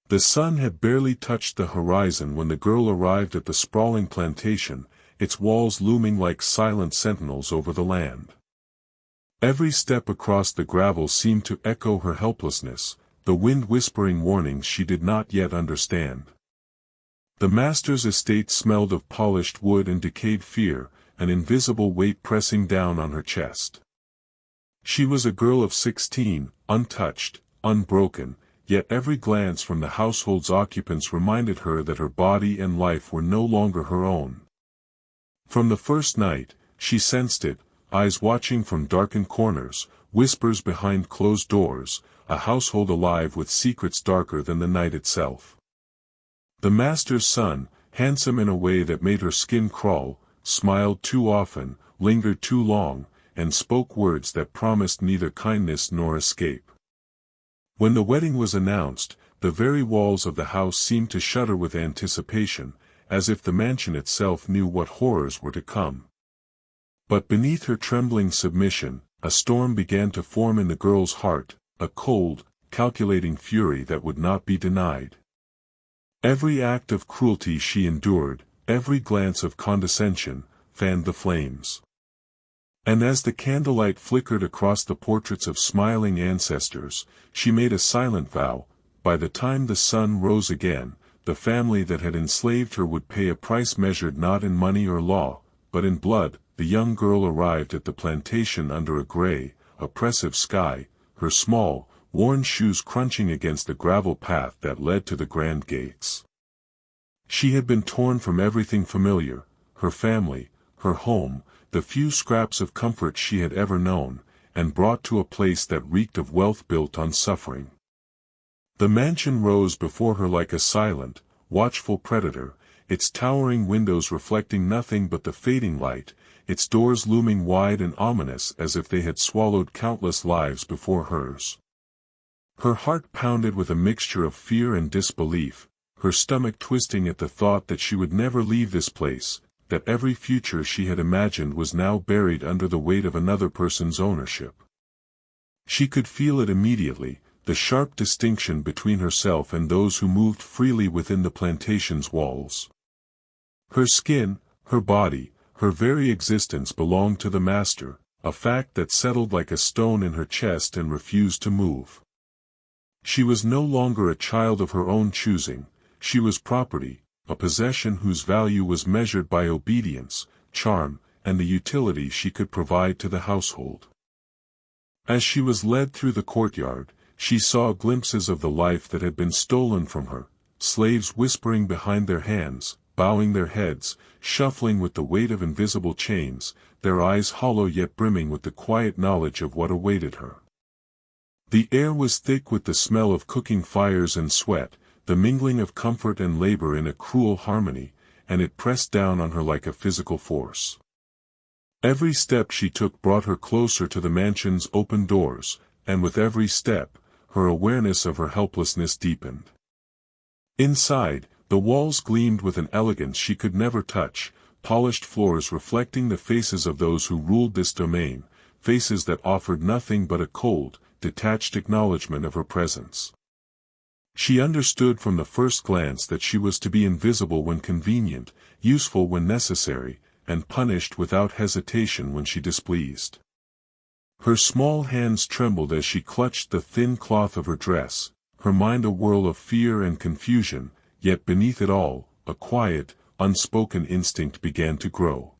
The sun had barely touched the horizon when the girl arrived at the sprawling plantation, its walls looming like silent sentinels over the land. Every step across the gravel seemed to echo her helplessness, the wind whispering warnings she did not yet understand. The master's estate smelled of polished wood and decayed fear, an invisible weight pressing down on her chest. She was a girl of 16, untouched, unbroken, yet every glance from the household's occupants reminded her that her body and life were no longer her own. From the first night, she sensed it, eyes watching from darkened corners, whispers behind closed doors, a household alive with secrets darker than the night itself. The master's son, handsome in a way that made her skin crawl, smiled too often, lingered too long, and spoke words that promised neither kindness nor escape. When the wedding was announced, the very walls of the house seemed to shudder with anticipation, as if the mansion itself knew what horrors were to come. But beneath her trembling submission, a storm began to form in the girl's heart, a cold, calculating fury that would not be denied. Every act of cruelty she endured, every glance of condescension, fanned the flames. And as the candlelight flickered across the portraits of smiling ancestors, she made a silent vow: by the time the sun rose again, the family that had enslaved her would pay a price measured not in money or law, but in blood. The young girl arrived at the plantation under a gray, oppressive sky, her small, worn shoes crunching against the gravel path that led to the grand gates. She had been torn from everything familiar, her family, her home, the few scraps of comfort she had ever known, and brought to a place that reeked of wealth built on suffering. The mansion rose before her like a silent, watchful predator, its towering windows reflecting nothing but the fading light, its doors looming wide and ominous as if they had swallowed countless lives before hers. Her heart pounded with a mixture of fear and disbelief, her stomach twisting at the thought that she would never leave this place, that every future she had imagined was now buried under the weight of another person's ownership. She could feel it immediately, the sharp distinction between herself and those who moved freely within the plantation's walls. Her skin, her body, her very existence belonged to the master, a fact that settled like a stone in her chest and refused to move. She was no longer a child of her own choosing, she was property, a possession whose value was measured by obedience, charm, and the utility she could provide to the household. As she was led through the courtyard, she saw glimpses of the life that had been stolen from her, slaves whispering behind their hands, bowing their heads, shuffling with the weight of invisible chains, their eyes hollow yet brimming with the quiet knowledge of what awaited her. The air was thick with the smell of cooking fires and sweat, the mingling of comfort and labor in a cruel harmony, and it pressed down on her like a physical force. Every step she took brought her closer to the mansion's open doors, and with every step, her awareness of her helplessness deepened. Inside, the walls gleamed with an elegance she could never touch, polished floors reflecting the faces of those who ruled this domain, faces that offered nothing but a cold, detached acknowledgement of her presence. She understood from the first glance that she was to be invisible when convenient, useful when necessary, and punished without hesitation when she displeased. Her small hands trembled as she clutched the thin cloth of her dress, her mind a whirl of fear and confusion, yet beneath it all, a quiet, unspoken instinct began to grow.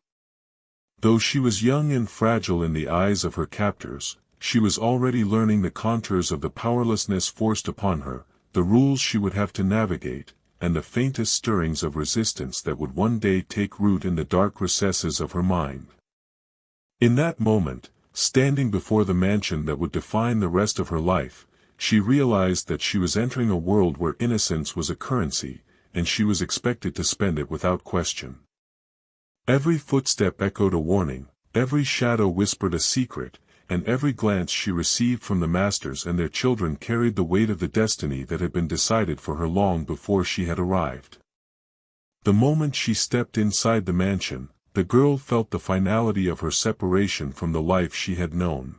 Though she was young and fragile in the eyes of her captors, she was already learning the contours of the powerlessness forced upon her, the rules she would have to navigate, and the faintest stirrings of resistance that would one day take root in the dark recesses of her mind. In that moment, standing before the mansion that would define the rest of her life, she realized that she was entering a world where innocence was a currency, and she was expected to spend it without question. Every footstep echoed a warning, every shadow whispered a secret, and every glance she received from the masters and their children carried the weight of the destiny that had been decided for her long before she had arrived. The moment she stepped inside the mansion, the girl felt the finality of her separation from the life she had known.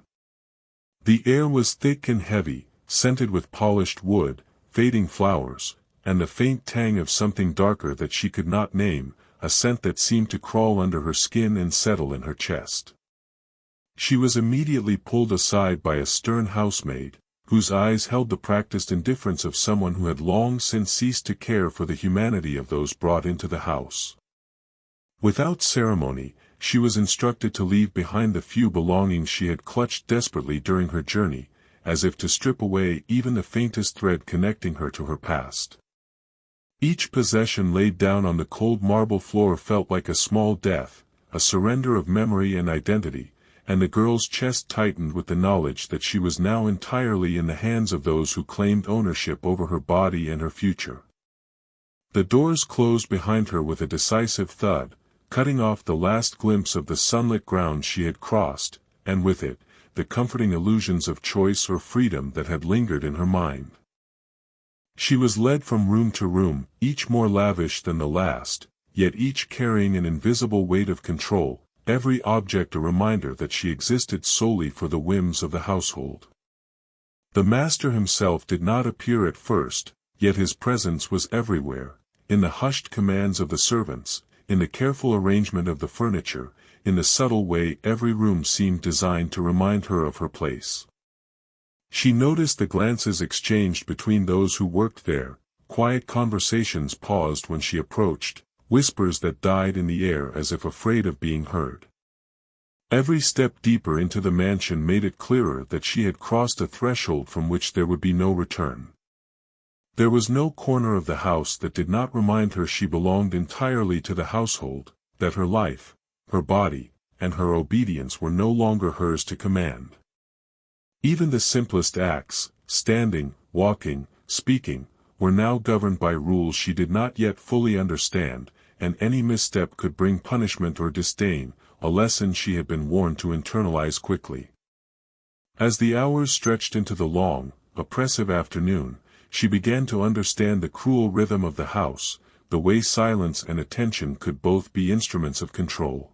The air was thick and heavy, scented with polished wood, fading flowers, and the faint tang of something darker that she could not name, a scent that seemed to crawl under her skin and settle in her chest. She was immediately pulled aside by a stern housemaid, whose eyes held the practiced indifference of someone who had long since ceased to care for the humanity of those brought into the house. Without ceremony, she was instructed to leave behind the few belongings she had clutched desperately during her journey, as if to strip away even the faintest thread connecting her to her past. Each possession laid down on the cold marble floor felt like a small death, a surrender of memory and identity, and the girl's chest tightened with the knowledge that she was now entirely in the hands of those who claimed ownership over her body and her future. The doors closed behind her with a decisive thud, cutting off the last glimpse of the sunlit ground she had crossed, and with it, the comforting illusions of choice or freedom that had lingered in her mind. She was led from room to room, each more lavish than the last, yet each carrying an invisible weight of control, every object a reminder that she existed solely for the whims of the household. The master himself did not appear at first, yet his presence was everywhere, in the hushed commands of the servants, in the careful arrangement of the furniture, in the subtle way every room seemed designed to remind her of her place. She noticed the glances exchanged between those who worked there, quiet conversations paused when she approached, whispers that died in the air as if afraid of being heard. Every step deeper into the mansion made it clearer that she had crossed a threshold from which there would be no return. There was no corner of the house that did not remind her she belonged entirely to the household, that her life, her body, and her obedience were no longer hers to command. Even the simplest acts, standing, walking, speaking, were now governed by rules she did not yet fully understand, and any misstep could bring punishment or disdain, a lesson she had been warned to internalize quickly. As the hours stretched into the long, oppressive afternoon, she began to understand the cruel rhythm of the house, the way silence and attention could both be instruments of control.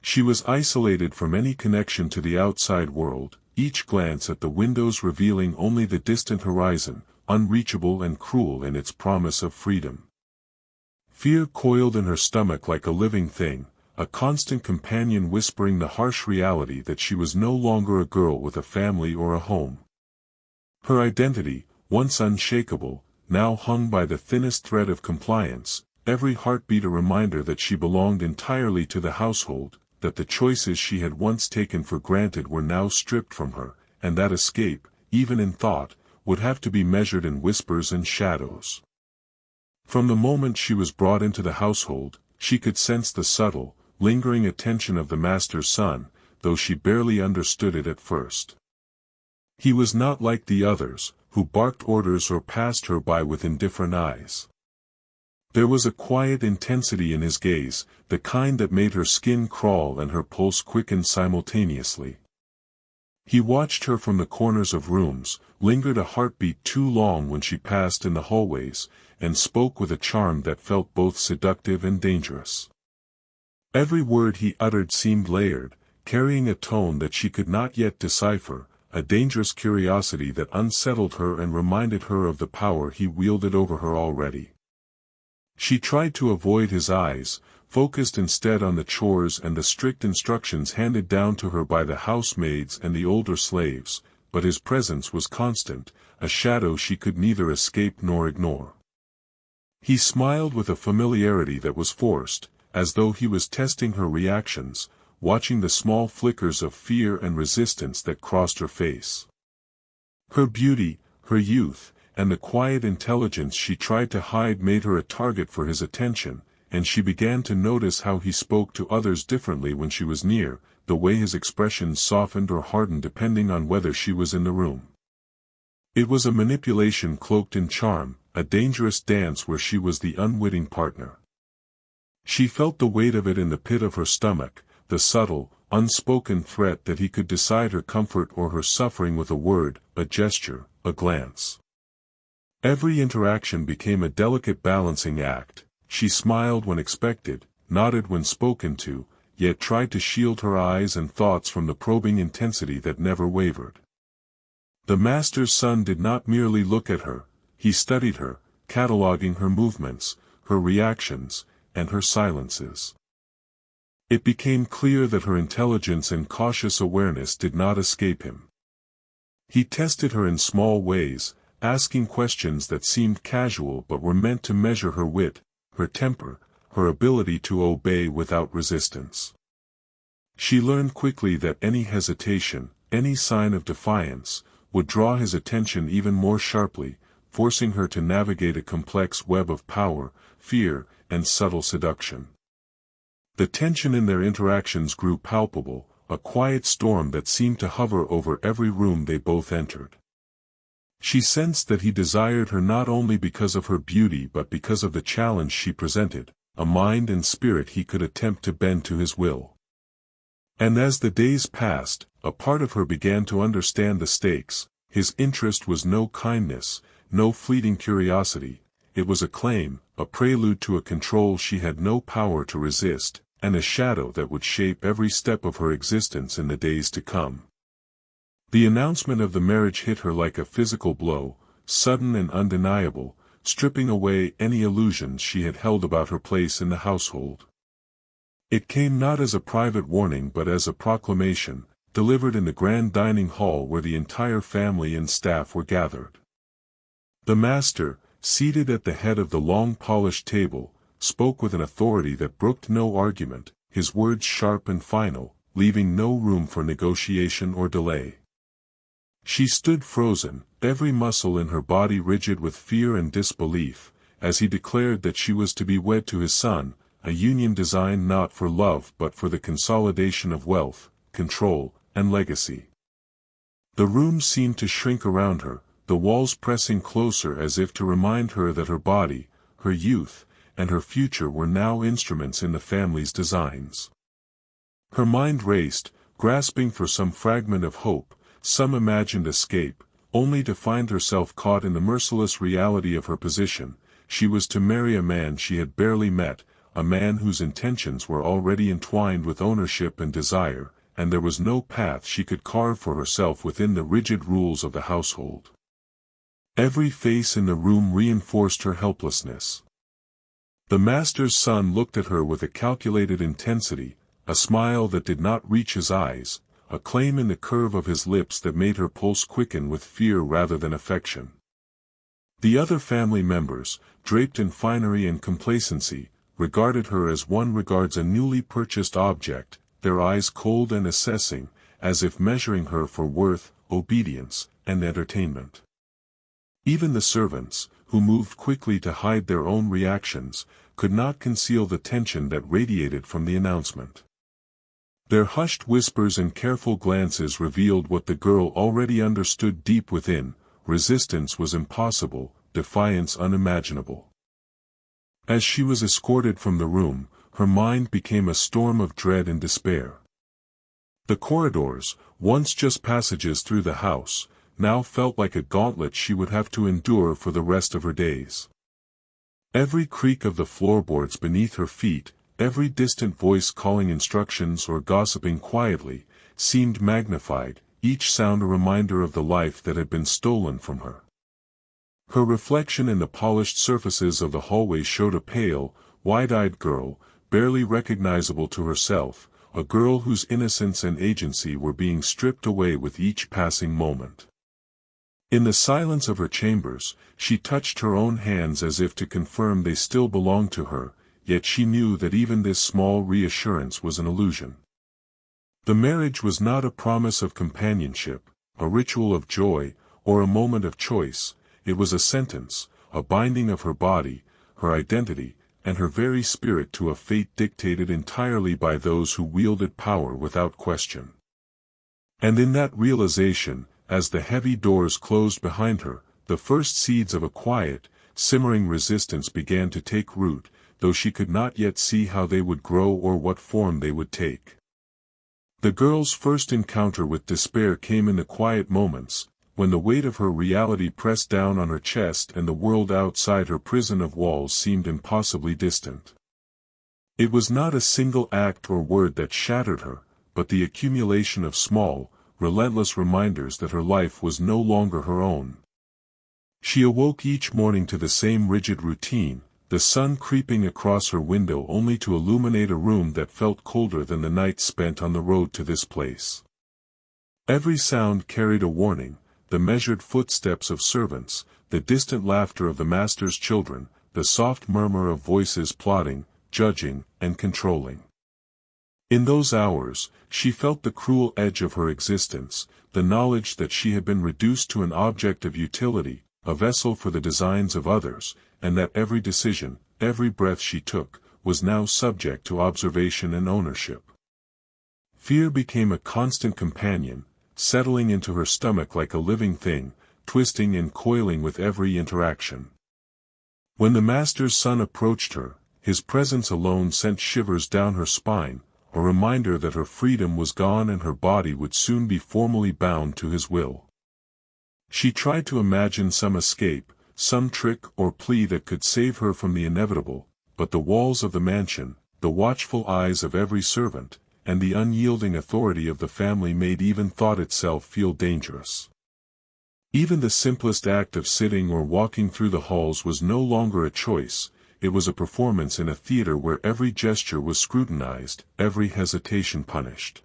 She was isolated from any connection to the outside world, each glance at the windows revealing only the distant horizon, unreachable and cruel in its promise of freedom. Fear coiled in her stomach like a living thing, a constant companion whispering the harsh reality that she was no longer a girl with a family or a home. Her identity, once unshakable, now hung by the thinnest thread of compliance, every heartbeat a reminder that she belonged entirely to the household, that the choices she had once taken for granted were now stripped from her, and that escape, even in thought, would have to be measured in whispers and shadows. From the moment she was brought into the household, she could sense the subtle, lingering attention of the master's son, though she barely understood it at first. He was not like the others, who barked orders or passed her by with indifferent eyes. There was a quiet intensity in his gaze, the kind that made her skin crawl and her pulse quicken simultaneously. He watched her from the corners of rooms, lingered a heartbeat too long when she passed in the hallways, and spoke with a charm that felt both seductive and dangerous. Every word he uttered seemed layered, carrying a tone that she could not yet decipher, a dangerous curiosity that unsettled her and reminded her of the power he wielded over her already. She tried to avoid his eyes, focused instead on the chores and the strict instructions handed down to her by the housemaids and the older slaves, but his presence was constant, a shadow she could neither escape nor ignore. He smiled with a familiarity that was forced, as though he was testing her reactions, watching the small flickers of fear and resistance that crossed her face. Her beauty, her youth, and the quiet intelligence she tried to hide made her a target for his attention, and she began to notice how he spoke to others differently when she was near, the way his expressions softened or hardened depending on whether she was in the room. It was a manipulation cloaked in charm, a dangerous dance where she was the unwitting partner. She felt the weight of it in the pit of her stomach, the subtle, unspoken threat that he could decide her comfort or her suffering with a word, a gesture, a glance. Every interaction became a delicate balancing act. She smiled when expected, nodded when spoken to, yet tried to shield her eyes and thoughts from the probing intensity that never wavered. The master's son did not merely look at her, he studied her, cataloging her movements, her reactions, and her silences. It became clear that her intelligence and cautious awareness did not escape him. He tested her in small ways, asking questions that seemed casual but were meant to measure her wit, her temper, her ability to obey without resistance. She learned quickly that any hesitation, any sign of defiance, would draw his attention even more sharply, forcing her to navigate a complex web of power, fear, and subtle seduction. The tension in their interactions grew palpable, a quiet storm that seemed to hover over every room they both entered. She sensed that he desired her not only because of her beauty but because of the challenge she presented, a mind and spirit he could attempt to bend to his will. And as the days passed, a part of her began to understand the stakes. His interest was no kindness, no fleeting curiosity, it was a claim, a prelude to a control she had no power to resist, and a shadow that would shape every step of her existence in the days to come. The announcement of the marriage hit her like a physical blow, sudden and undeniable, stripping away any illusions she had held about her place in the household. It came not as a private warning but as a proclamation, delivered in the grand dining hall where the entire family and staff were gathered. The master, seated at the head of the long polished table, spoke with an authority that brooked no argument, his words sharp and final, leaving no room for negotiation or delay. She stood frozen, every muscle in her body rigid with fear and disbelief, as he declared that she was to be wed to his son, a union designed not for love but for the consolidation of wealth, control, and legacy. The room seemed to shrink around her, the walls pressing closer as if to remind her that her body, her youth, and her future were now instruments in the family's designs. Her mind raced, grasping for some fragment of hope, some imagined escape, only to find herself caught in the merciless reality of her position. She was to marry a man she had barely met, a man whose intentions were already entwined with ownership and desire, and there was no path she could carve for herself within the rigid rules of the household. Every face in the room reinforced her helplessness. The master's son looked at her with a calculated intensity, a smile that did not reach his eyes, a claim in the curve of his lips that made her pulse quicken with fear rather than affection. The other family members, draped in finery and complacency, regarded her as one regards a newly purchased object, their eyes cold and assessing, as if measuring her for worth, obedience, and entertainment. Even the servants, who moved quickly to hide their own reactions, could not conceal the tension that radiated from the announcement. Their hushed whispers and careful glances revealed what the girl already understood deep within: resistance was impossible, defiance unimaginable. As she was escorted from the room, her mind became a storm of dread and despair. The corridors, once just passages through the house, now felt like a gauntlet she would have to endure for the rest of her days. Every creak of the floorboards beneath her feet, every distant voice calling instructions or gossiping quietly, seemed magnified, each sound a reminder of the life that had been stolen from her. Her reflection in the polished surfaces of the hallway showed a pale, wide-eyed girl, barely recognizable to herself, a girl whose innocence and agency were being stripped away with each passing moment. In the silence of her chambers, she touched her own hands as if to confirm they still belonged to her, yet she knew that even this small reassurance was an illusion. The marriage was not a promise of companionship, a ritual of joy, or a moment of choice. It was a sentence, a binding of her body, her identity, and her very spirit to a fate dictated entirely by those who wielded power without question. And in that realization, as the heavy doors closed behind her, the first seeds of a quiet, simmering resistance began to take root, though she could not yet see how they would grow or what form they would take. The girl's first encounter with despair came in the quiet moments, when the weight of her reality pressed down on her chest and the world outside her prison of walls seemed impossibly distant. It was not a single act or word that shattered her, but the accumulation of small, relentless reminders that her life was no longer her own. She awoke each morning to the same rigid routine, the sun creeping across her window only to illuminate a room that felt colder than the night spent on the road to this place. Every sound carried a warning, the measured footsteps of servants, the distant laughter of the master's children, the soft murmur of voices plotting, judging, and controlling. In those hours, she felt the cruel edge of her existence, the knowledge that she had been reduced to an object of utility, a vessel for the designs of others, and that every decision, every breath she took, was now subject to observation and ownership. Fear became a constant companion, settling into her stomach like a living thing, twisting and coiling with every interaction. When the master's son approached her, his presence alone sent shivers down her spine, a reminder that her freedom was gone and her body would soon be formally bound to his will. She tried to imagine some escape, some trick or plea that could save her from the inevitable, but the walls of the mansion, the watchful eyes of every servant, and the unyielding authority of the family made even thought itself feel dangerous. Even the simplest act of sitting or walking through the halls was no longer a choice, it was a performance in a theater where every gesture was scrutinized, every hesitation punished.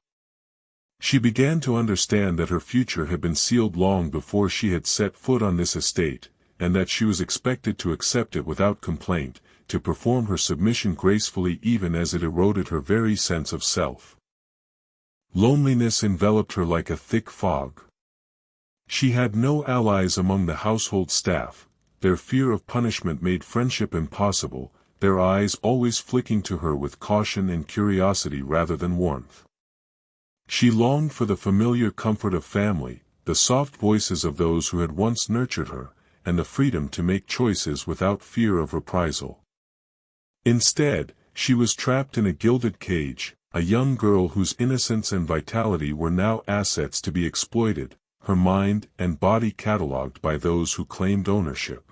She began to understand that her future had been sealed long before she had set foot on this estate, and that she was expected to accept it without complaint, to perform her submission gracefully even as it eroded her very sense of self. Loneliness enveloped her like a thick fog. She had no allies among the household staff, their fear of punishment made friendship impossible, their eyes always flicking to her with caution and curiosity rather than warmth. She longed for the familiar comfort of family, the soft voices of those who had once nurtured her, and the freedom to make choices without fear of reprisal. Instead, she was trapped in a gilded cage, a young girl whose innocence and vitality were now assets to be exploited, her mind and body catalogued by those who claimed ownership.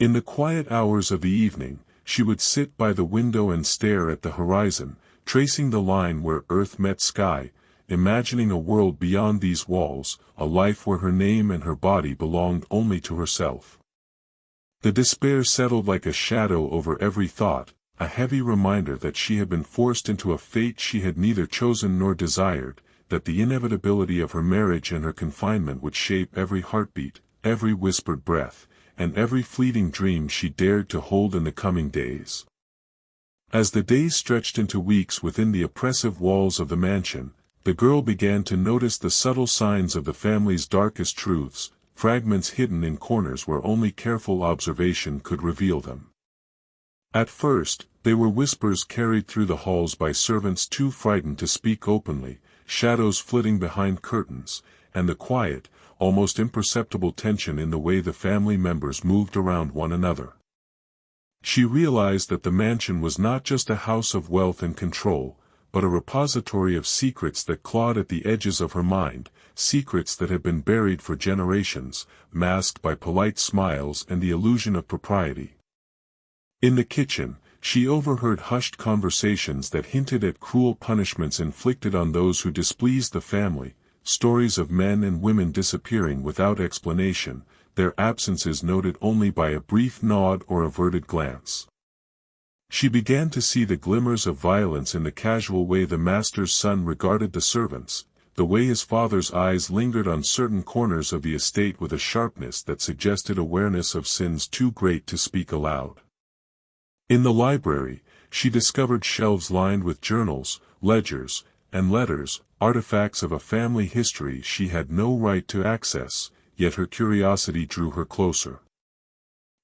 In the quiet hours of the evening, she would sit by the window and stare at the horizon, tracing the line where earth met sky, imagining a world beyond these walls, a life where her name and her body belonged only to herself. The despair settled like a shadow over every thought, a heavy reminder that she had been forced into a fate she had neither chosen nor desired, that the inevitability of her marriage and her confinement would shape every heartbeat, every whispered breath, and every fleeting dream she dared to hold in the coming days. As the days stretched into weeks within the oppressive walls of the mansion, the girl began to notice the subtle signs of the family's darkest truths, fragments hidden in corners where only careful observation could reveal them. At first, they were whispers carried through the halls by servants too frightened to speak openly, shadows flitting behind curtains, and the quiet, almost imperceptible tension in the way the family members moved around one another. She realized that the mansion was not just a house of wealth and control, but a repository of secrets that clawed at the edges of her mind, secrets that had been buried for generations, masked by polite smiles and the illusion of propriety. In the kitchen, she overheard hushed conversations that hinted at cruel punishments inflicted on those who displeased the family, stories of men and women disappearing without explanation, their absences noted only by a brief nod or averted glance. She began to see the glimmers of violence in the casual way the master's son regarded the servants, the way his father's eyes lingered on certain corners of the estate with a sharpness that suggested awareness of sins too great to speak aloud. In the library, she discovered shelves lined with journals, ledgers, and letters, artifacts of a family history she had no right to access, yet her curiosity drew her closer.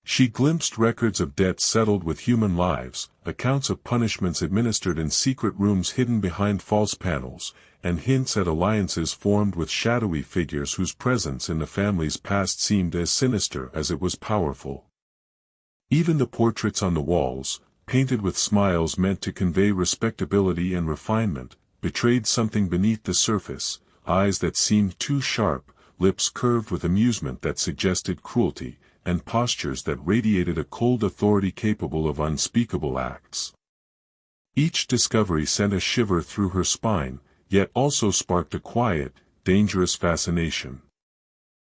She glimpsed records of debts settled with human lives, accounts of punishments administered in secret rooms hidden behind false panels, and hints at alliances formed with shadowy figures whose presence in the family's past seemed as sinister as it was powerful. Even the portraits on the walls, painted with smiles meant to convey respectability and refinement, betrayed something beneath the surface, eyes that seemed too sharp, lips curved with amusement that suggested cruelty, and postures that radiated a cold authority capable of unspeakable acts. Each discovery sent a shiver through her spine, yet also sparked a quiet, dangerous fascination.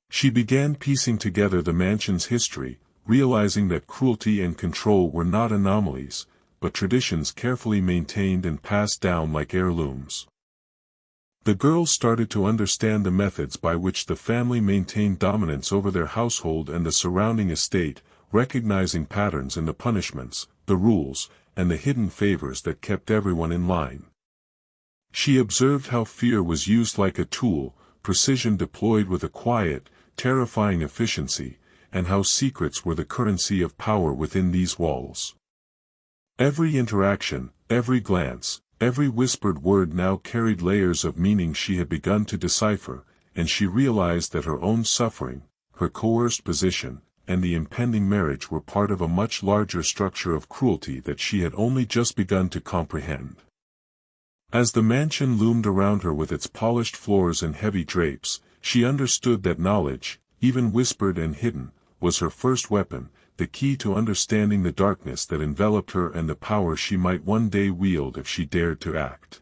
She began piecing together the mansion's history, realizing that cruelty and control were not anomalies, but traditions carefully maintained and passed down like heirlooms. The girls started to understand the methods by which the family maintained dominance over their household and the surrounding estate, recognizing patterns in the punishments, the rules, and the hidden favors that kept everyone in line. She observed how fear was used like a tool, precision deployed with a quiet, terrifying efficiency, and how secrets were the currency of power within these walls. Every interaction, every glance, every whispered word now carried layers of meaning she had begun to decipher, and she realized that her own suffering, her coerced position, and the impending marriage were part of a much larger structure of cruelty that she had only just begun to comprehend. As the mansion loomed around her with its polished floors and heavy drapes, she understood that knowledge, even whispered and hidden, was her first weapon, the key to understanding the darkness that enveloped her and the power she might one day wield if she dared to act.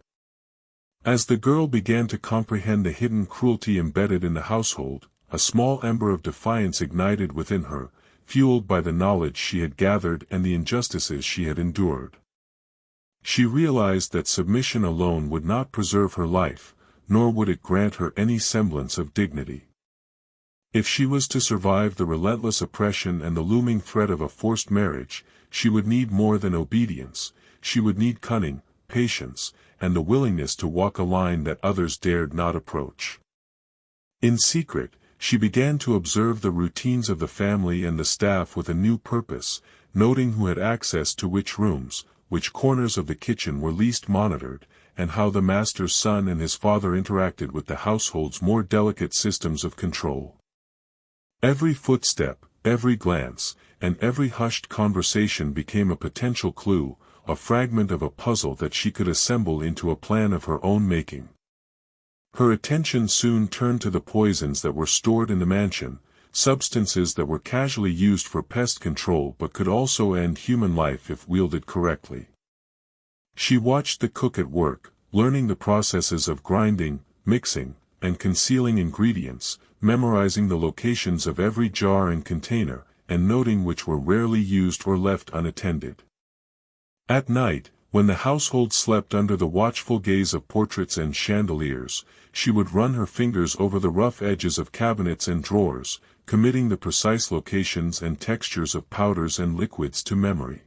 As the girl began to comprehend the hidden cruelty embedded in the household, a small ember of defiance ignited within her, fueled by the knowledge she had gathered and the injustices she had endured. She realized that submission alone would not preserve her life, nor would it grant her any semblance of dignity. If she was to survive the relentless oppression and the looming threat of a forced marriage, she would need more than obedience, she would need cunning, patience, and the willingness to walk a line that others dared not approach. In secret, she began to observe the routines of the family and the staff with a new purpose, noting who had access to which rooms, which corners of the kitchen were least monitored, and how the master's son and his father interacted with the household's more delicate systems of control. Every footstep, every glance, and every hushed conversation became a potential clue, a fragment of a puzzle that she could assemble into a plan of her own making. Her attention soon turned to the poisons that were stored in the mansion, substances that were casually used for pest control but could also end human life if wielded correctly. She watched the cook at work, learning the processes of grinding, mixing, and concealing ingredients, memorizing the locations of every jar and container, and noting which were rarely used or left unattended. At night, when the household slept under the watchful gaze of portraits and chandeliers, she would run her fingers over the rough edges of cabinets and drawers, committing the precise locations and textures of powders and liquids to memory.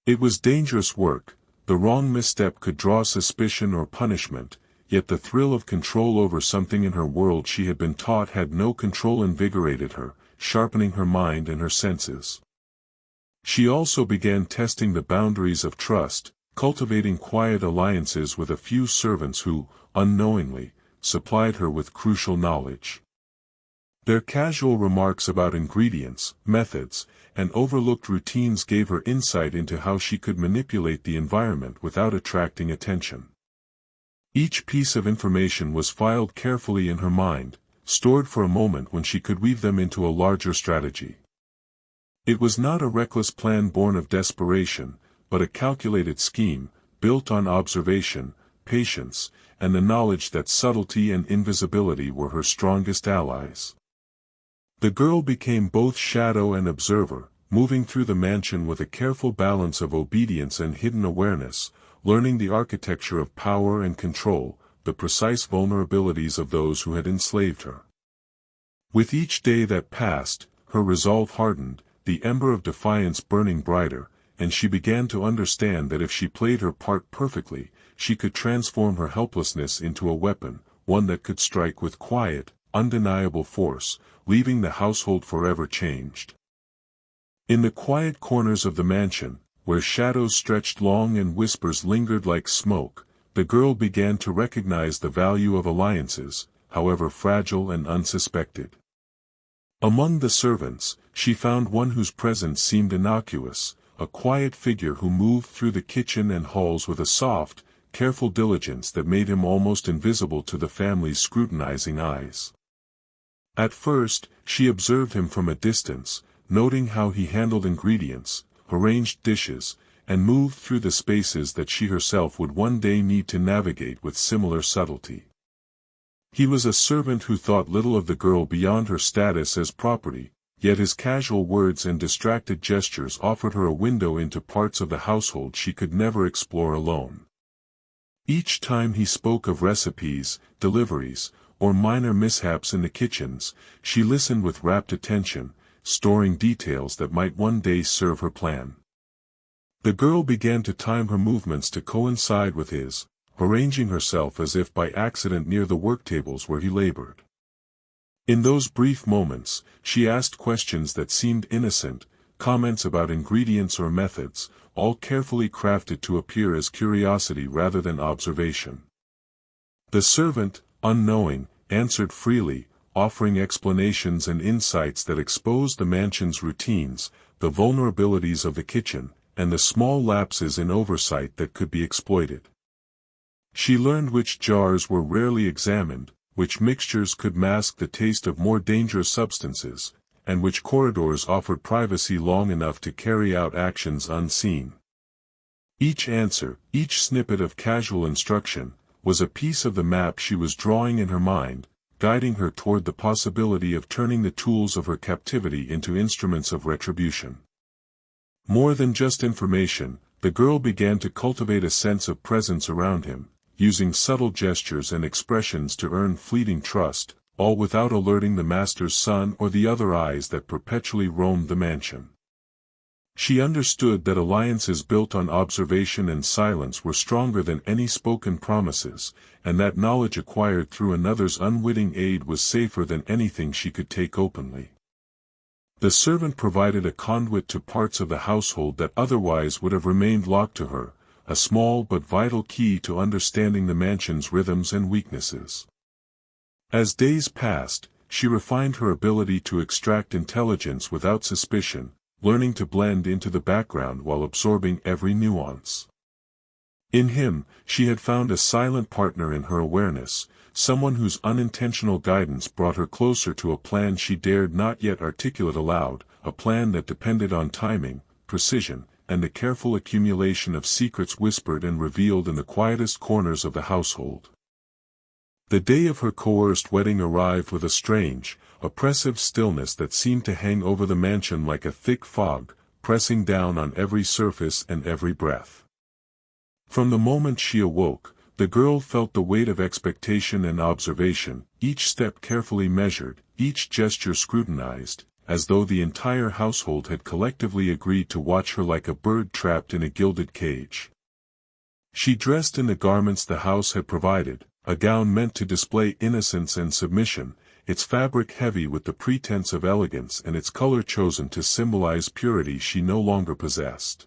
It was dangerous work. The wrong misstep could draw suspicion or punishment, yet the thrill of control over something in her world she had been taught had no control invigorated her, sharpening her mind and her senses. She also began testing the boundaries of trust, cultivating quiet alliances with a few servants who, unknowingly, supplied her with crucial knowledge. Their casual remarks about ingredients, methods, and overlooked routines gave her insight into how she could manipulate the environment without attracting attention. Each piece of information was filed carefully in her mind, stored for a moment when she could weave them into a larger strategy. It was not a reckless plan born of desperation, but a calculated scheme, built on observation, patience, and the knowledge that subtlety and invisibility were her strongest allies. The girl became both shadow and observer, moving through the mansion with a careful balance of obedience and hidden awareness, learning the architecture of power and control, the precise vulnerabilities of those who had enslaved her. With each day that passed, her resolve hardened, the ember of defiance burning brighter, and she began to understand that if she played her part perfectly, she could transform her helplessness into a weapon, one that could strike with quiet, undeniable force, leaving the household forever changed. In the quiet corners of the mansion, where shadows stretched long and whispers lingered like smoke, the girl began to recognize the value of alliances, however fragile and unsuspected. Among the servants, she found one whose presence seemed innocuous, a quiet figure who moved through the kitchen and halls with a soft, careful diligence that made him almost invisible to the family's scrutinizing eyes. At first, she observed him from a distance, noting how he handled ingredients, arranged dishes, and moved through the spaces that she herself would one day need to navigate with similar subtlety. He was a servant who thought little of the girl beyond her status as property, yet his casual words and distracted gestures offered her a window into parts of the household she could never explore alone. Each time he spoke of recipes, deliveries, or minor mishaps in the kitchens, she listened with rapt attention, storing details that might one day serve her plan. The girl began to time her movements to coincide with his, arranging herself as if by accident near the worktables where he labored. In those brief moments, she asked questions that seemed innocent, comments about ingredients or methods, all carefully crafted to appear as curiosity rather than observation. The servant, unknowing, answered freely, offering explanations and insights that exposed the mansion's routines, the vulnerabilities of the kitchen, and the small lapses in oversight that could be exploited. She learned which jars were rarely examined, which mixtures could mask the taste of more dangerous substances, and which corridors offered privacy long enough to carry out actions unseen. Each answer, each snippet of casual instruction, was a piece of the map she was drawing in her mind, guiding her toward the possibility of turning the tools of her captivity into instruments of retribution. More than just information, the girl began to cultivate a sense of presence around him, using subtle gestures and expressions to earn fleeting trust, all without alerting the master's son or the other eyes that perpetually roamed the mansion. She understood that alliances built on observation and silence were stronger than any spoken promises, and that knowledge acquired through another's unwitting aid was safer than anything she could take openly. The servant provided a conduit to parts of the household that otherwise would have remained locked to her, a small but vital key to understanding the mansion's rhythms and weaknesses. As days passed, she refined her ability to extract intelligence without suspicion, learning to blend into the background while absorbing every nuance. In him, she had found a silent partner in her awareness, someone whose unintentional guidance brought her closer to a plan she dared not yet articulate aloud, a plan that depended on timing, precision, and the careful accumulation of secrets whispered and revealed in the quietest corners of the household. The day of her coerced wedding arrived with a strange, oppressive stillness that seemed to hang over the mansion like a thick fog, pressing down on every surface and every breath. From the moment she awoke, the girl felt the weight of expectation and observation, each step carefully measured, each gesture scrutinized, as though the entire household had collectively agreed to watch her like a bird trapped in a gilded cage. She dressed in the garments the house had provided, a gown meant to display innocence and submission, its fabric heavy with the pretense of elegance and its color chosen to symbolize purity she no longer possessed.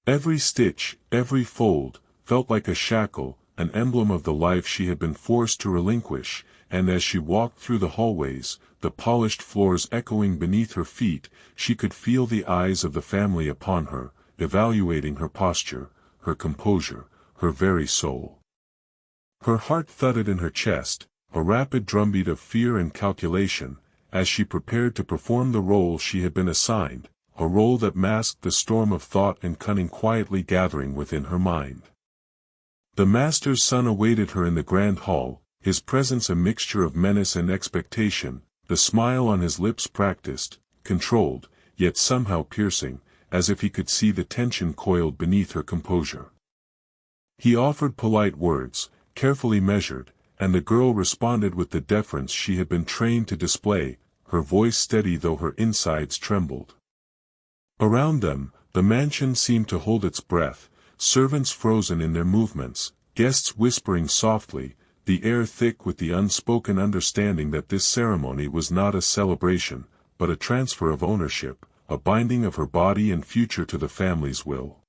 Every stitch, every fold, felt like a shackle, an emblem of the life she had been forced to relinquish, and as she walked through the hallways, the polished floors echoing beneath her feet, she could feel the eyes of the family upon her, evaluating her posture, her composure, her very soul. Her heart thudded in her chest, a rapid drumbeat of fear and calculation, as she prepared to perform the role she had been assigned, a role that masked the storm of thought and cunning quietly gathering within her mind. The master's son awaited her in the grand hall, his presence a mixture of menace and expectation, the smile on his lips practiced, controlled, yet somehow piercing, as if he could see the tension coiled beneath her composure. He offered polite words, carefully measured, and the girl responded with the deference she had been trained to display, her voice steady though her insides trembled. Around them, the mansion seemed to hold its breath, servants frozen in their movements, guests whispering softly, the air thick with the unspoken understanding that this ceremony was not a celebration, but a transfer of ownership, a binding of her body and future to the family's will.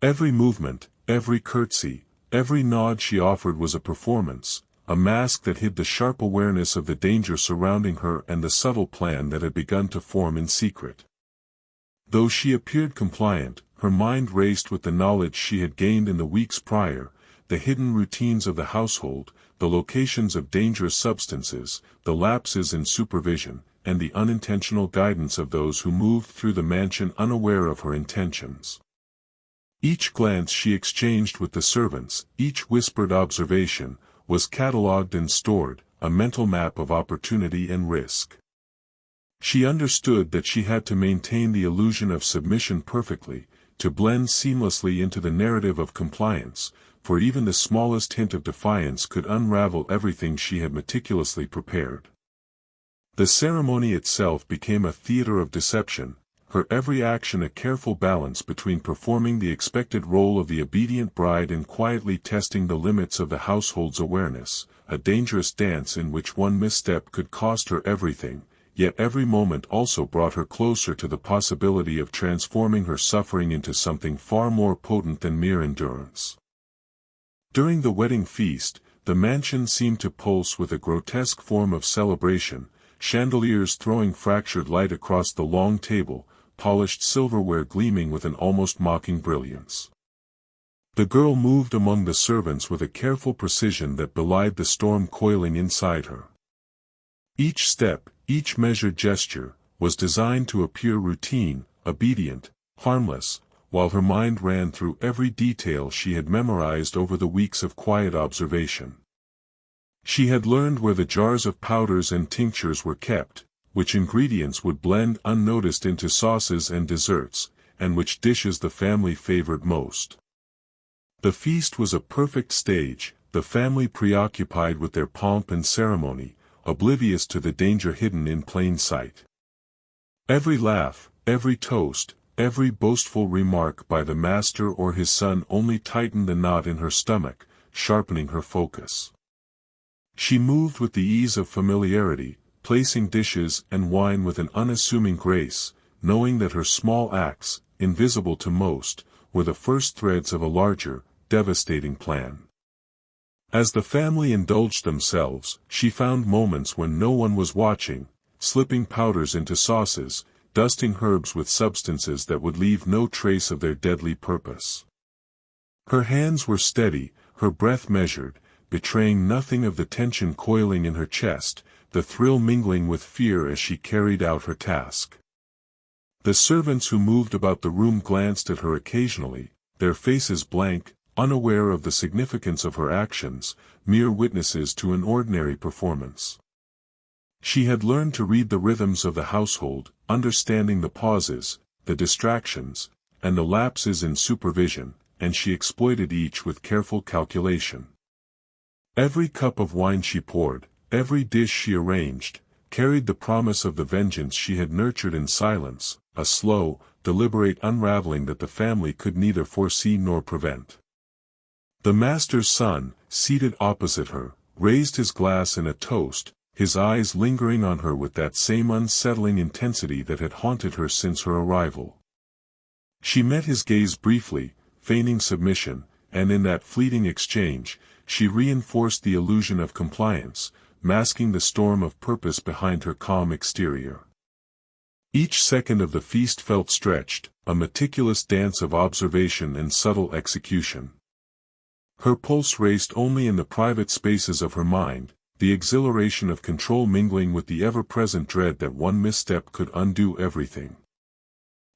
Every movement, every curtsy, every nod she offered was a performance, a mask that hid the sharp awareness of the danger surrounding her and the subtle plan that had begun to form in secret. Though she appeared compliant, her mind raced with the knowledge she had gained in the weeks prior, the hidden routines of the household, the locations of dangerous substances, the lapses in supervision, and the unintentional guidance of those who moved through the mansion unaware of her intentions. Each glance she exchanged with the servants, each whispered observation, was catalogued and stored, a mental map of opportunity and risk. She understood that she had to maintain the illusion of submission perfectly, to blend seamlessly into the narrative of compliance, for even the smallest hint of defiance could unravel everything she had meticulously prepared. The ceremony itself became a theater of deception, her every action a careful balance between performing the expected role of the obedient bride and quietly testing the limits of the household's awareness, a dangerous dance in which one misstep could cost her everything, yet every moment also brought her closer to the possibility of transforming her suffering into something far more potent than mere endurance. During the wedding feast, the mansion seemed to pulse with a grotesque form of celebration, chandeliers throwing fractured light across the long table, polished silverware gleaming with an almost mocking brilliance. The girl moved among the servants with a careful precision that belied the storm coiling inside her. Each step, each measured gesture, was designed to appear routine, obedient, harmless, while her mind ran through every detail she had memorized over the weeks of quiet observation. She had learned where the jars of powders and tinctures were kept, which ingredients would blend unnoticed into sauces and desserts, and which dishes the family favored most. The feast was a perfect stage, the family preoccupied with their pomp and ceremony, oblivious to the danger hidden in plain sight. Every laugh, every toast, every boastful remark by the master or his son only tightened the knot in her stomach, sharpening her focus. She moved with the ease of familiarity, placing dishes and wine with an unassuming grace, knowing that her small acts, invisible to most, were the first threads of a larger, devastating plan. As the family indulged themselves, she found moments when no one was watching, slipping powders into sauces, dusting herbs with substances that would leave no trace of their deadly purpose. Her hands were steady, her breath measured, betraying nothing of the tension coiling in her chest, the thrill mingling with fear as she carried out her task. The servants who moved about the room glanced at her occasionally, their faces blank, unaware of the significance of her actions, mere witnesses to an ordinary performance. She had learned to read the rhythms of the household, understanding the pauses, the distractions, and the lapses in supervision, and she exploited each with careful calculation. Every cup of wine she poured, every dish she arranged, carried the promise of the vengeance she had nurtured in silence, a slow, deliberate unraveling that the family could neither foresee nor prevent. The master's son, seated opposite her, raised his glass in a toast, his eyes lingering on her with that same unsettling intensity that had haunted her since her arrival. She met his gaze briefly, feigning submission, and in that fleeting exchange, she reinforced the illusion of compliance, masking the storm of purpose behind her calm exterior. Each second of the feast felt stretched, a meticulous dance of observation and subtle execution. Her pulse raced only in the private spaces of her mind, the exhilaration of control mingling with the ever-present dread that one misstep could undo everything.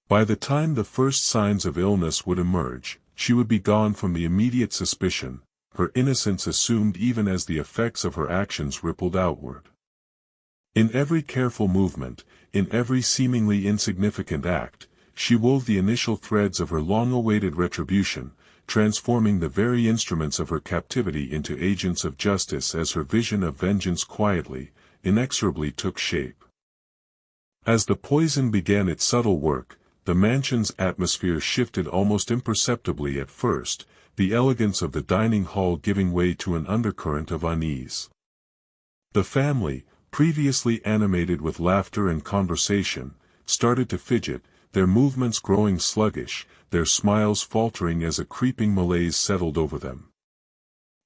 By the time the first signs of illness would emerge, she would be gone from the immediate suspicion, her innocence assumed even as the effects of her actions rippled outward. In every careful movement, in every seemingly insignificant act, she wove the initial threads of her long-awaited retribution, transforming the very instruments of her captivity into agents of justice as her vision of vengeance quietly, inexorably took shape. As the poison began its subtle work, the mansion's atmosphere shifted almost imperceptibly at first, the elegance of the dining hall giving way to an undercurrent of unease. The family, previously animated with laughter and conversation, started to fidget, their movements growing sluggish, their smiles faltering as a creeping malaise settled over them.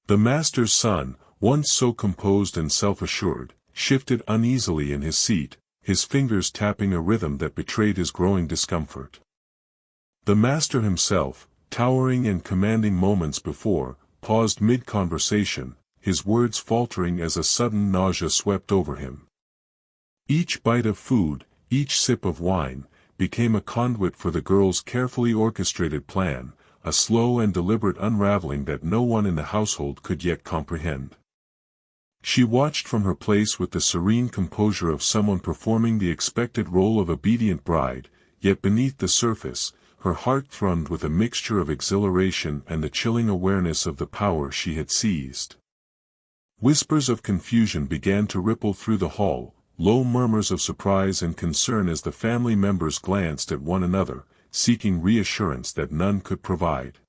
The master's son, once so composed and self-assured, shifted uneasily in his seat, his fingers tapping a rhythm that betrayed his growing discomfort. The master himself, towering and commanding moments before, paused mid-conversation, his words faltering as a sudden nausea swept over him. Each bite of food, each sip of wine, became a conduit for the girl's carefully orchestrated plan, a slow and deliberate unraveling that no one in the household could yet comprehend. She watched from her place with the serene composure of someone performing the expected role of obedient bride, yet beneath the surface, her heart thrummed with a mixture of exhilaration and the chilling awareness of the power she had seized. Whispers of confusion began to ripple through the hall, low murmurs of surprise and concern as the family members glanced at one another, seeking reassurance that none could provide.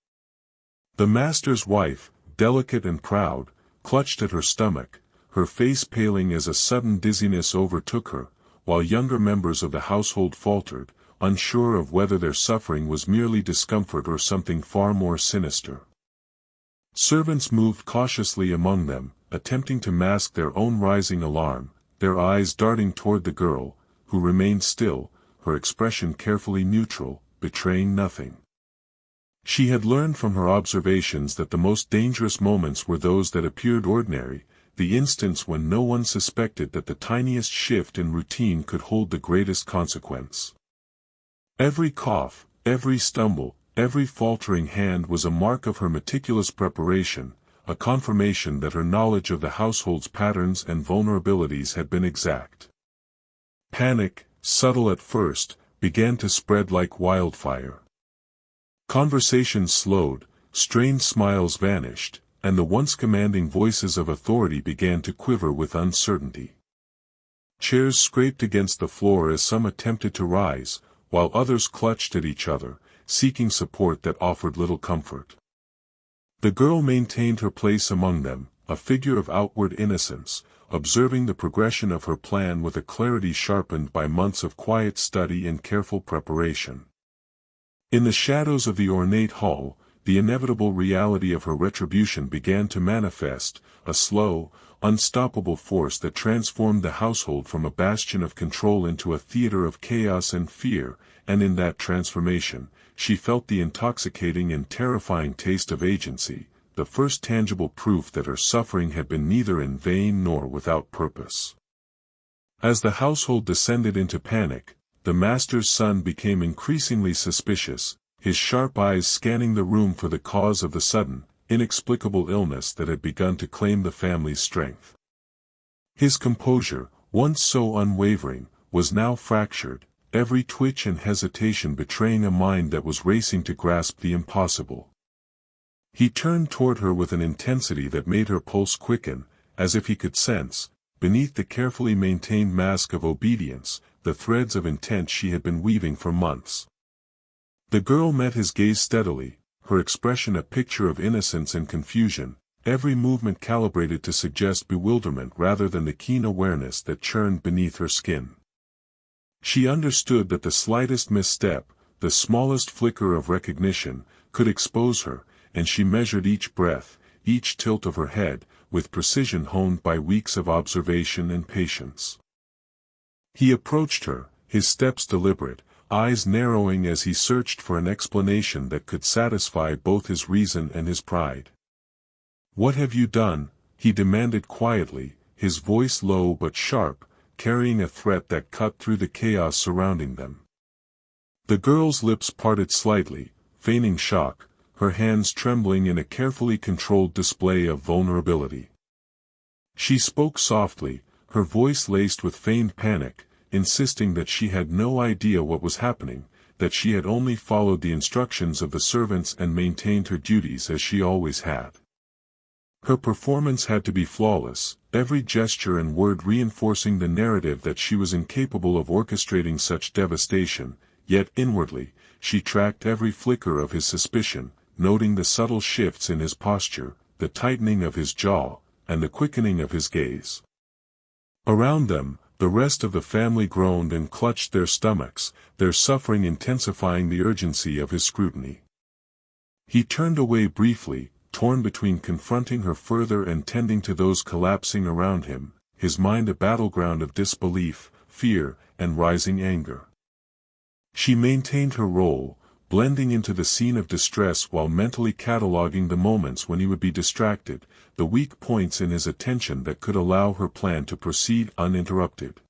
The master's wife, delicate and proud, clutched at her stomach, her face paling as a sudden dizziness overtook her, while younger members of the household faltered, unsure of whether their suffering was merely discomfort or something far more sinister. Servants moved cautiously among them, attempting to mask their own rising alarm, their eyes darting toward the girl, who remained still, her expression carefully neutral, betraying nothing. She had learned from her observations that the most dangerous moments were those that appeared ordinary, the instants when no one suspected that the tiniest shift in routine could hold the greatest consequence. Every cough, every stumble, every faltering hand was a mark of her meticulous preparation, a confirmation that her knowledge of the household's patterns and vulnerabilities had been exact. Panic, subtle at first, began to spread like wildfire. Conversations slowed, strained smiles vanished, and the once commanding voices of authority began to quiver with uncertainty. Chairs scraped against the floor as some attempted to rise, while others clutched at each other, seeking support that offered little comfort. The girl maintained her place among them, a figure of outward innocence, observing the progression of her plan with a clarity sharpened by months of quiet study and careful preparation. In the shadows of the ornate hall, the inevitable reality of her retribution began to manifest, a slow, unstoppable force that transformed the household from a bastion of control into a theater of chaos and fear, and in that transformation, she felt the intoxicating and terrifying taste of agency, the first tangible proof that her suffering had been neither in vain nor without purpose. As the household descended into panic, the master's son became increasingly suspicious, his sharp eyes scanning the room for the cause of the sudden, inexplicable illness that had begun to claim the family's strength. His composure, once so unwavering, was now fractured, every twitch and hesitation betraying a mind that was racing to grasp the impossible. He turned toward her with an intensity that made her pulse quicken, as if he could sense, beneath the carefully maintained mask of obedience, the threads of intent she had been weaving for months. The girl met his gaze steadily, her expression a picture of innocence and confusion, every movement calibrated to suggest bewilderment rather than the keen awareness that churned beneath her skin. She understood that the slightest misstep, the smallest flicker of recognition, could expose her, and she measured each breath, each tilt of her head, with precision honed by weeks of observation and patience. He approached her, his steps deliberate, eyes narrowing as he searched for an explanation that could satisfy both his reason and his pride. "What have you done?" he demanded quietly, his voice low but sharp, carrying a threat that cut through the chaos surrounding them. The girl's lips parted slightly, feigning shock, her hands trembling in a carefully controlled display of vulnerability. She spoke softly, her voice laced with feigned panic, insisting that she had no idea what was happening, that she had only followed the instructions of the servants and maintained her duties as she always had. Her performance had to be flawless, every gesture and word reinforcing the narrative that she was incapable of orchestrating such devastation, yet inwardly, she tracked every flicker of his suspicion, noting the subtle shifts in his posture, the tightening of his jaw, and the quickening of his gaze. Around them, the rest of the family groaned and clutched their stomachs, their suffering intensifying the urgency of his scrutiny. He turned away briefly, torn between confronting her further and tending to those collapsing around him, his mind a battleground of disbelief, fear, and rising anger. She maintained her role, blending into the scene of distress while mentally cataloging the moments when he would be distracted, the weak points in his attention that could allow her plan to proceed uninterrupted.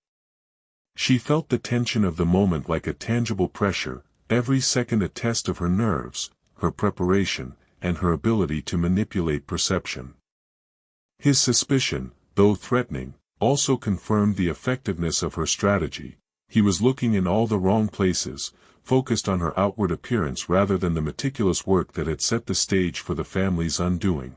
She felt the tension of the moment like a tangible pressure, every second a test of her nerves, her preparation, and her ability to manipulate perception. His suspicion, though threatening, also confirmed the effectiveness of her strategy. He was looking in all the wrong places, focused on her outward appearance rather than the meticulous work that had set the stage for the family's undoing.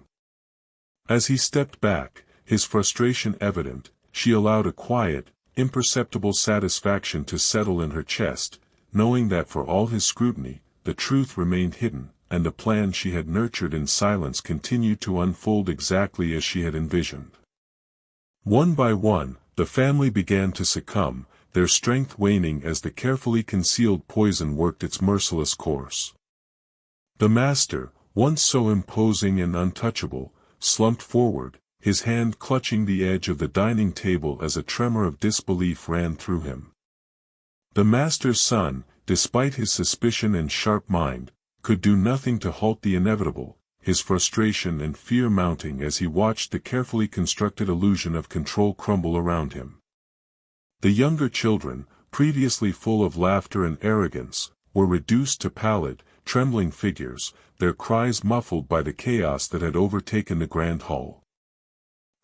As he stepped back, his frustration evident, she allowed a quiet, imperceptible satisfaction to settle in her chest, knowing that for all his scrutiny, the truth remained hidden, and the plan she had nurtured in silence continued to unfold exactly as she had envisioned. One by one, the family began to succumb, their strength waning as the carefully concealed poison worked its merciless course. The master, once so imposing and untouchable, slumped forward, his hand clutching the edge of the dining table as a tremor of disbelief ran through him. The master's son, despite his suspicion and sharp mind, could do nothing to halt the inevitable, his frustration and fear mounting as he watched the carefully constructed illusion of control crumble around him. The younger children, previously full of laughter and arrogance, were reduced to pallid, trembling figures, their cries muffled by the chaos that had overtaken the grand hall.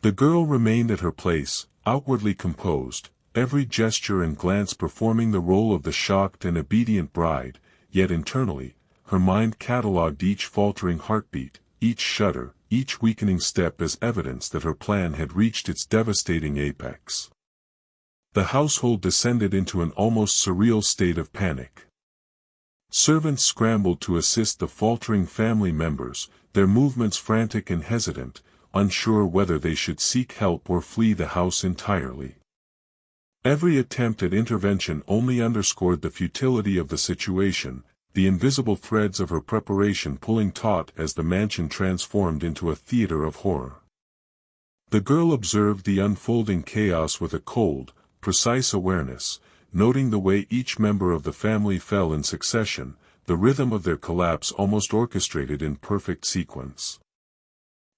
The girl remained at her place, outwardly composed, every gesture and glance performing the role of the shocked and obedient bride, yet internally, her mind catalogued each faltering heartbeat, each shudder, each weakening step as evidence that her plan had reached its devastating apex. The household descended into an almost surreal state of panic. Servants scrambled to assist the faltering family members, their movements frantic and hesitant, unsure whether they should seek help or flee the house entirely. Every attempt at intervention only underscored the futility of the situation, the invisible threads of her preparation pulling taut as the mansion transformed into a theater of horror. The girl observed the unfolding chaos with a cold, precise awareness, noting the way each member of the family fell in succession, the rhythm of their collapse almost orchestrated in perfect sequence.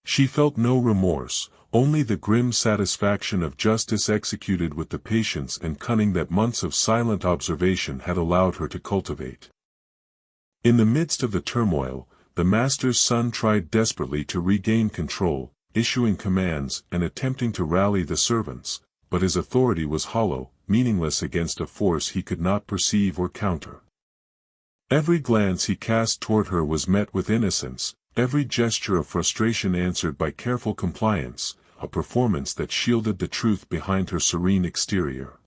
She felt no remorse, only the grim satisfaction of justice executed with the patience and cunning that months of silent observation had allowed her to cultivate. In the midst of the turmoil, the master's son tried desperately to regain control, issuing commands and attempting to rally the servants, but his authority was hollow, meaningless against a force he could not perceive or counter. Every glance he cast toward her was met with innocence, every gesture of frustration answered by careful compliance, a performance that shielded the truth behind her serene exterior.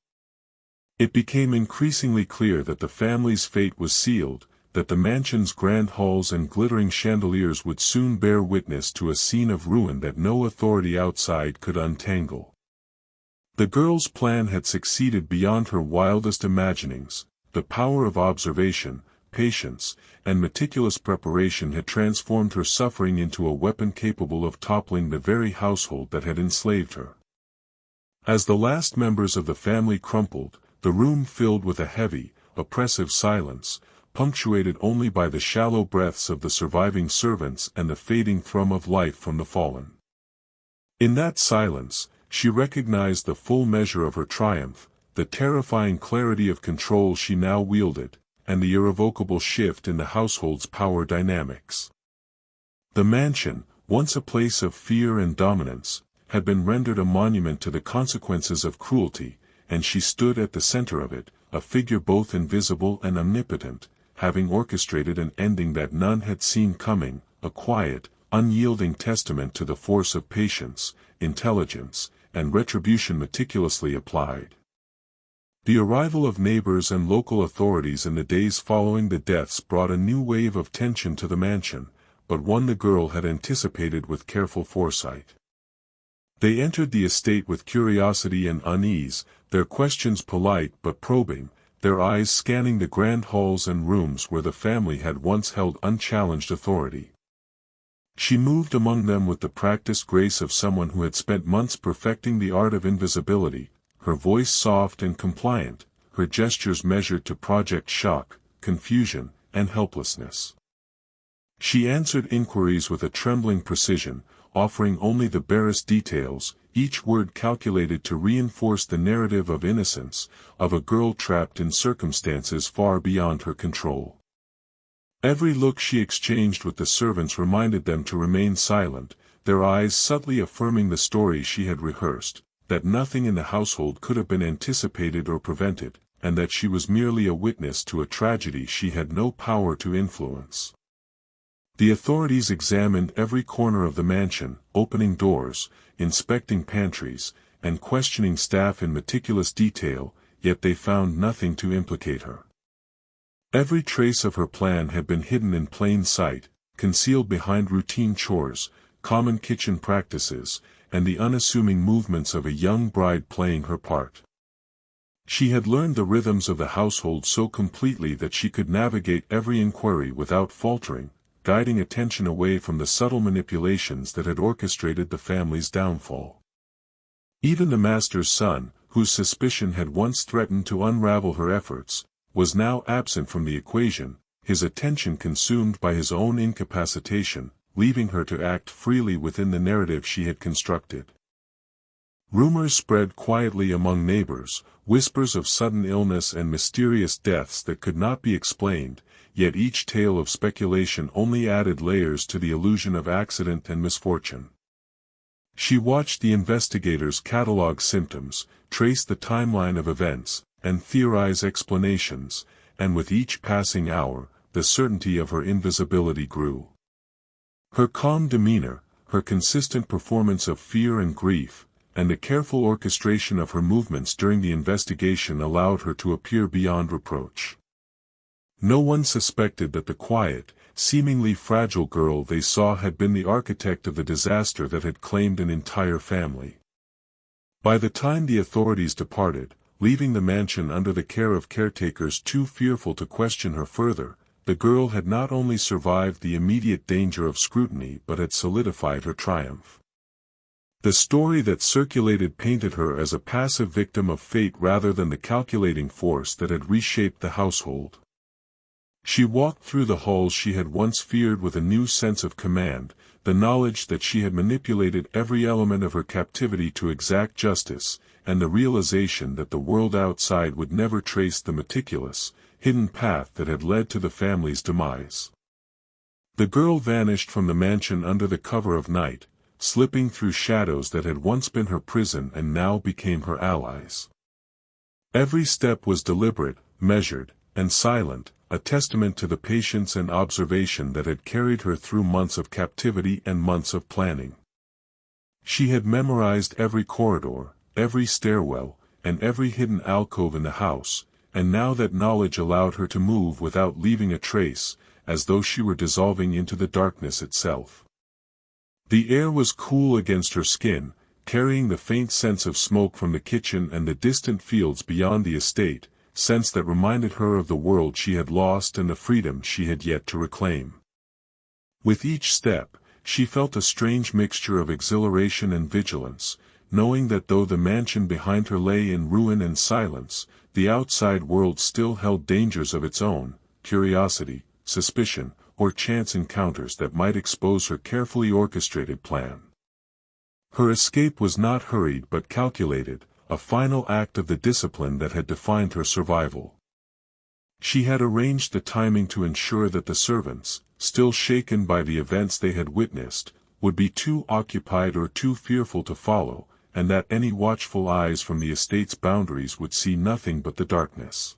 It became increasingly clear that the family's fate was sealed, that the mansion's grand halls and glittering chandeliers would soon bear witness to a scene of ruin that no authority outside could untangle. The girl's plan had succeeded beyond her wildest imaginings. The power of observation, patience, and meticulous preparation had transformed her suffering into a weapon capable of toppling the very household that had enslaved her. As the last members of the family crumpled, the room filled with a heavy, oppressive silence, punctuated only by the shallow breaths of the surviving servants and the fading thrum of life from the fallen. In that silence, she recognized the full measure of her triumph, the terrifying clarity of control she now wielded, and the irrevocable shift in the household's power dynamics. The mansion, once a place of fear and dominance, had been rendered a monument to the consequences of cruelty, and she stood at the center of it, a figure both invisible and omnipotent, having orchestrated an ending that none had seen coming, a quiet, unyielding testament to the force of patience, intelligence, and retribution meticulously applied. The arrival of neighbors and local authorities in the days following the deaths brought a new wave of tension to the mansion, but one the girl had anticipated with careful foresight. They entered the estate with curiosity and unease, their questions polite but probing, their eyes scanning the grand halls and rooms where the family had once held unchallenged authority. She moved among them with the practiced grace of someone who had spent months perfecting the art of invisibility, her voice soft and compliant, her gestures measured to project shock, confusion, and helplessness. She answered inquiries with a trembling precision, offering only the barest details, each word calculated to reinforce the narrative of innocence, of a girl trapped in circumstances far beyond her control. Every look she exchanged with the servants reminded them to remain silent, their eyes subtly affirming the story she had rehearsed, that nothing in the household could have been anticipated or prevented, and that she was merely a witness to a tragedy she had no power to influence. The authorities examined every corner of the mansion, opening doors, inspecting pantries, and questioning staff in meticulous detail, yet they found nothing to implicate her. Every trace of her plan had been hidden in plain sight, concealed behind routine chores, common kitchen practices, and the unassuming movements of a young bride playing her part. She had learned the rhythms of the household so completely that she could navigate every inquiry without faltering, guiding attention away from the subtle manipulations that had orchestrated the family's downfall. Even the master's son, whose suspicion had once threatened to unravel her efforts, was now absent from the equation, his attention consumed by his own incapacitation, leaving her to act freely within the narrative she had constructed. Rumors spread quietly among neighbors, whispers of sudden illness and mysterious deaths that could not be explained, yet each tale of speculation only added layers to the illusion of accident and misfortune. She watched the investigators catalogue symptoms, trace the timeline of events, and theorize explanations, and with each passing hour, the certainty of her invisibility grew. Her calm demeanor, her consistent performance of fear and grief, and the careful orchestration of her movements during the investigation allowed her to appear beyond reproach. No one suspected that the quiet, seemingly fragile girl they saw had been the architect of the disaster that had claimed an entire family. By the time the authorities departed, leaving the mansion under the care of caretakers too fearful to question her further, the girl had not only survived the immediate danger of scrutiny but had solidified her triumph. The story that circulated painted her as a passive victim of fate rather than the calculating force that had reshaped the household. She walked through the halls she had once feared with a new sense of command, the knowledge that she had manipulated every element of her captivity to exact justice, and the realization that the world outside would never trace the meticulous, hidden path that had led to the family's demise. The girl vanished from the mansion under the cover of night, slipping through shadows that had once been her prison and now became her allies. Every step was deliberate, measured, and silent, a testament to the patience and observation that had carried her through months of captivity and months of planning. She had memorized every corridor, every stairwell, and every hidden alcove in the house, and now that knowledge allowed her to move without leaving a trace, as though she were dissolving into the darkness itself. The air was cool against her skin, carrying the faint sense of smoke from the kitchen and the distant fields beyond the estate, sense that reminded her of the world she had lost and the freedom she had yet to reclaim. With each step, she felt a strange mixture of exhilaration and vigilance, knowing that though the mansion behind her lay in ruin and silence, the outside world still held dangers of its own, curiosity, suspicion, or chance encounters that might expose her carefully orchestrated plan. Her escape was not hurried but calculated, a final act of the discipline that had defined her survival. She had arranged the timing to ensure that the servants, still shaken by the events they had witnessed, would be too occupied or too fearful to follow, and that any watchful eyes from the estate's boundaries would see nothing but the darkness.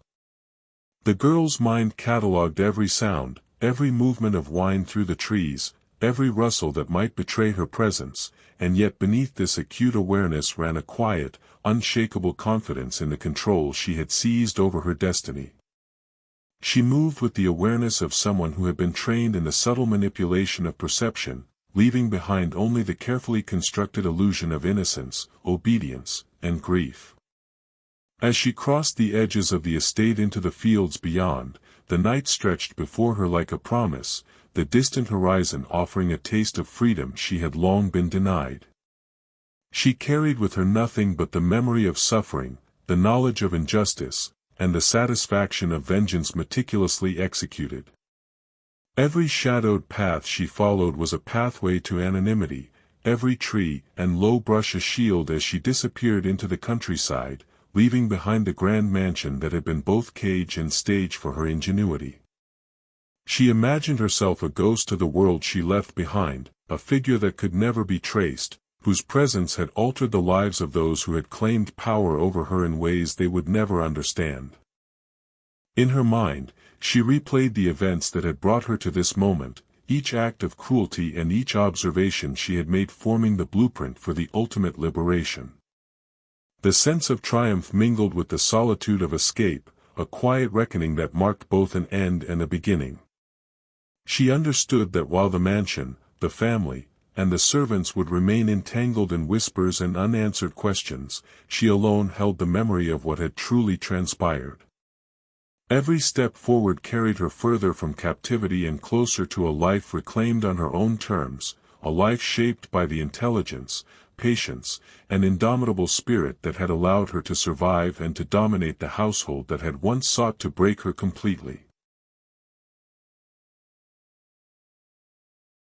The girl's mind catalogued every sound, every movement of wind through the trees, every rustle that might betray her presence, and yet beneath this acute awareness ran a quiet, unshakable confidence in the control she had seized over her destiny. She moved with the awareness of someone who had been trained in the subtle manipulation of perception, leaving behind only the carefully constructed illusion of innocence, obedience, and grief. As she crossed the edges of the estate into the fields beyond, the night stretched before her like a promise, the distant horizon offering a taste of freedom she had long been denied. She carried with her nothing but the memory of suffering, the knowledge of injustice, and the satisfaction of vengeance meticulously executed. Every shadowed path she followed was a pathway to anonymity, every tree and low brush a shield as she disappeared into the countryside, leaving behind the grand mansion that had been both cage and stage for her ingenuity. She imagined herself a ghost to the world she left behind, a figure that could never be traced, whose presence had altered the lives of those who had claimed power over her in ways they would never understand. In her mind, she replayed the events that had brought her to this moment, each act of cruelty and each observation she had made forming the blueprint for the ultimate liberation. The sense of triumph mingled with the solitude of escape, a quiet reckoning that marked both an end and a beginning. She understood that while the mansion, the family, and the servants would remain entangled in whispers and unanswered questions, she alone held the memory of what had truly transpired. Every step forward carried her further from captivity and closer to a life reclaimed on her own terms, a life shaped by the intelligence, patience, and indomitable spirit that had allowed her to survive and to dominate the household that had once sought to break her completely.